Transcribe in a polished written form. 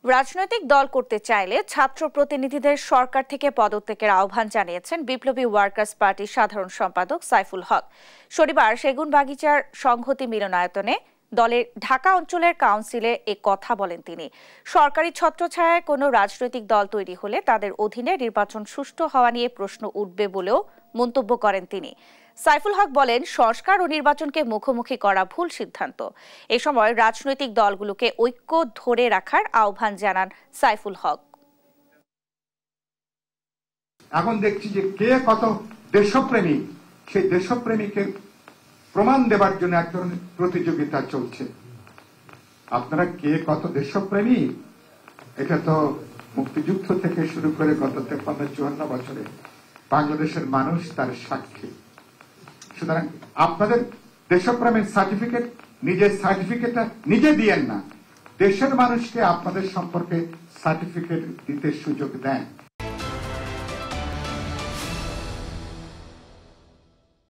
রাজনৈতিক দল করতে চাইলে ছাত্র প্রতিনিধিদের সরকার থেকে পদত্যাগের আহ্বান জানিয়েছেন বিপ্লবী ওয়ার্কার্স পার্টির সাধারণ সম্পাদক সাইফুল হক। শনিবার সেগুনবাগিচার সংহতি মিলনায়তনে দলের ঢাকা অঞ্চলের কাউন্সিলে এ কথা বলেন তিনি। সরকারি ছত্রছায়ায় কোনো রাজনৈতিক দল তৈরি হলে তাদের অধীনে নির্বাচন সুষ্ঠু হওয়া নিয়ে প্রশ্ন উঠবে বলেও মন্তব্য করেন তিনি। সাইফুল হক বলেন, সংস্কার ও নির্বাচনকে মুখোমুখি করা ভুল সিদ্ধান্ত। এ সময় রাজনৈতিক দলগুলোকে ঐক্য ধরে রাখার আহ্বান জানান সাইফুল হক। এখন দেখছি যে কে কত দেশপ্রেমী, সেই দেশপ্রেমীকে প্রমাণ দেবার জন্য এক ধরনের প্রতিযোগিতা চলছে। আপনারা কে কত দেশপ্রেমী, এটা তো মুক্তিযুদ্ধ থেকে শুরু করে গত 53-54 বছরে বাংলাদেশের মানুষ তার সাক্ষী। সুতরাং আপনাদের দেশপ্রেমের সার্টিফিকেট, নিজের সার্টিফিকেটটা নিজে দিয়েন না, দেশের মানুষকে আপনাদের সম্পর্কে সার্টিফিকেট দিতে সুযোগ দেন।